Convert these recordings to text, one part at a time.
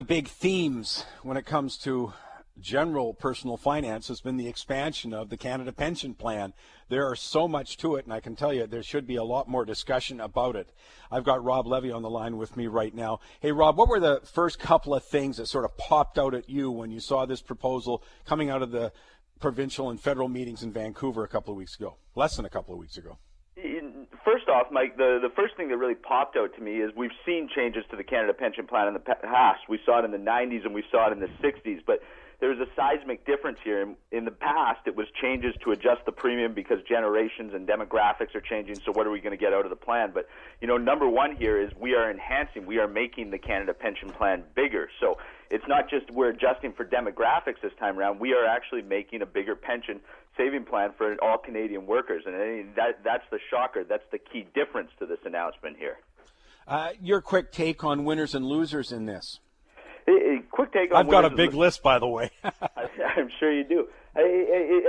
big themes when it comes to general personal finance has been the expansion of the Canada Pension Plan. There are so much to it, and I can tell you there should be a lot more discussion about it. I've got Rob Levy on the line with me right now. Hey, Rob, what were the first couple of things that sort of popped out at you when you saw this proposal coming out of the provincial and federal meetings in Vancouver a couple of weeks ago, less than a couple of weeks ago? First off, Mike, the first thing that really popped out to me is we've seen changes to the Canada Pension Plan in the past. We saw it in the 90s and we saw it in the 60s, but there's a seismic difference here. In the past, it was changes to adjust the premium because generations and demographics are changing, so what are we going to get out of the plan? But, number one here is we are making the Canada Pension Plan bigger. So it's not just we're adjusting for demographics this time around. We are actually making a bigger pension saving plan for all Canadian workers, and that's the shocker. That's the key difference to this announcement here. Your quick take on winners and losers in this? Quick take on I've got a big list, by the way. I'm sure you do. I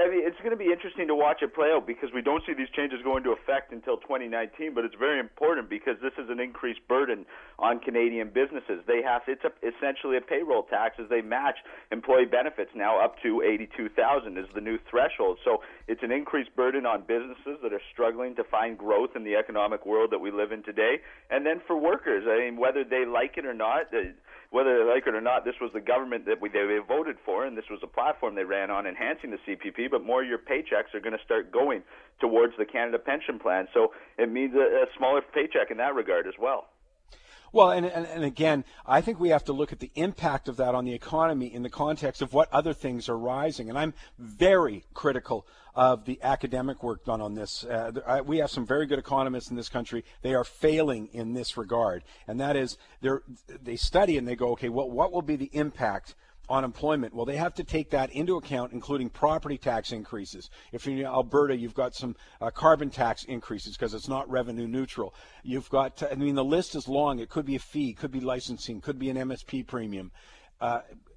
mean, it's going to be interesting to watch it play out because we don't see these changes go into effect until 2019, but it's very important because this is an increased burden on Canadian businesses. It's essentially a payroll tax as they match employee benefits now up to $82,000 is the new threshold. So it's an increased burden on businesses that are struggling to find growth in the economic world that we live in today. And then for workers, I mean, whether they like it or not, this was the government that they voted for, and this was a platform they ran on enhancing the CPP, but more of your paychecks are going to start going towards the Canada Pension Plan. So it means a smaller paycheck in that regard as well. Well, and again, I think we have to look at the impact of that on the economy in the context of what other things are rising. And I'm very critical of the academic work done on this. We have some very good economists in this country. They are failing in this regard. And that is, they study and they go, okay, well, what will be the impact on employment? Well, they have to take that into account, including property tax increases. If you're in Alberta, you've got some carbon tax increases because it's not revenue neutral. You've got, the list is long. It could be a fee, could be licensing, could be an MSP premium,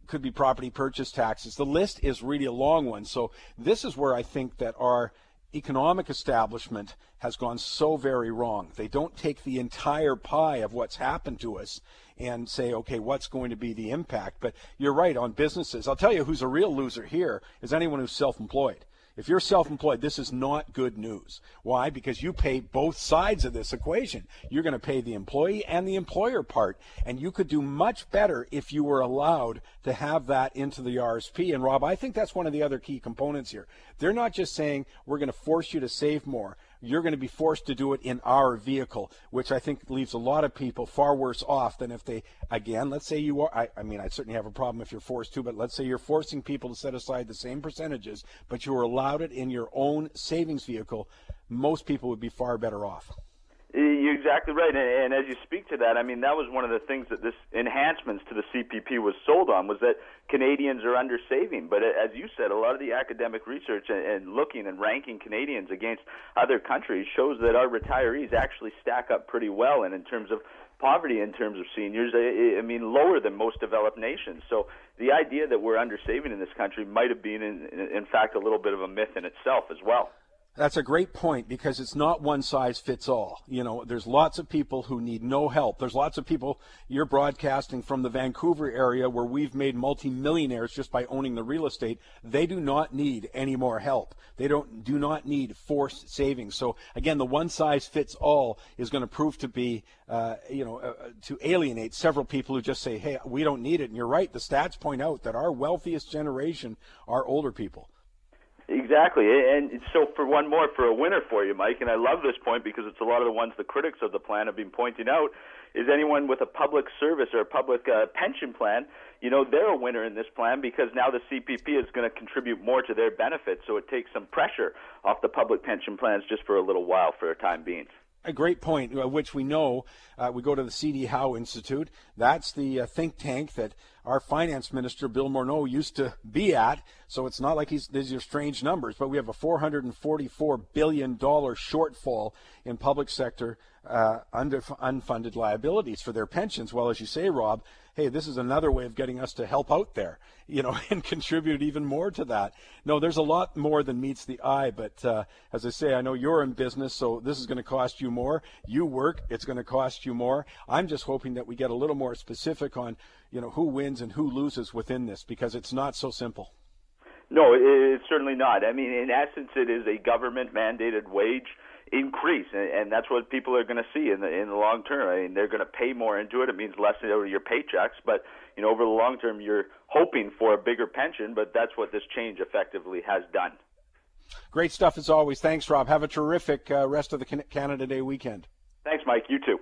could be property purchase taxes. The list is really a long one. So this is where I think that our economic establishment has gone so very wrong. They don't take the entire pie of what's happened to us and say, okay, what's going to be the impact? But you're right on businesses. I'll tell you who's a real loser here is anyone who's self-employed. If you're self-employed, this is not good news. Why? Because you pay both sides of this equation. You're going to pay the employee and the employer part, and you could do much better if you were allowed to have that into the RSP. And Rob, I think that's one of the other key components here. They're not just saying we're going to force you to save more. You're going to be forced to do it in our vehicle, which I think leaves a lot of people far worse off than if they, again, let's say you are, I certainly have a problem if you're forced to, but let's say you're forcing people to set aside the same percentages, but you were allowed it in your own savings vehicle, most people would be far better off. You're exactly right, and as you speak to that, that was one of the things that this enhancements to the CPP was sold on, was that Canadians are under-saving. But as you said, a lot of the academic research and looking and ranking Canadians against other countries shows that our retirees actually stack up pretty well, and in terms of poverty, in terms of seniors, lower than most developed nations. So the idea that we're under-saving in this country might have been, in fact, a little bit of a myth in itself as well. That's a great point because it's not one size fits all. There's lots of people who need no help. There's lots of people, you're broadcasting from the Vancouver area where we've made multimillionaires just by owning the real estate. They do not need any more help. They do not need forced savings. So again, the one size fits all is going to prove to be, to alienate several people who just say, hey, we don't need it. And you're right. The stats point out that our wealthiest generation are older people. Exactly. And so for a winner for you, Mike, and I love this point because it's a lot of the ones the critics of the plan have been pointing out, is anyone with a public service or a public pension plan, they're a winner in this plan because now the CPP is going to contribute more to their benefits, so it takes some pressure off the public pension plans just for a little while, for a time being. A great point, which we know, we go to the C.D. Howe Institute. That's the think tank that our finance minister, Bill Morneau, used to be at. So it's not like these are strange numbers, but we have a $444 billion shortfall in public sector unfunded liabilities for their pensions. Well, as you say, Rob, hey, this is another way of getting us to help out there, and contribute even more to that. No, there's a lot more than meets the eye, but as I say, I know you're in business, so this is going to cost you more. You work, it's going to cost you more. I'm just hoping that we get a little more specific on, who wins and who loses within this, because it's not so simple. No, it's certainly not. I mean, in essence, it is a government-mandated wage increase, and that's what people are going to see in the long term. I mean, they're going to pay more into it. It means less out of your paychecks, but over the long term, you're hoping for a bigger pension. But that's what this change effectively has done. Great stuff as always. Thanks, Rob. Have a terrific rest of the Canada Day weekend. Thanks, Mike. You too.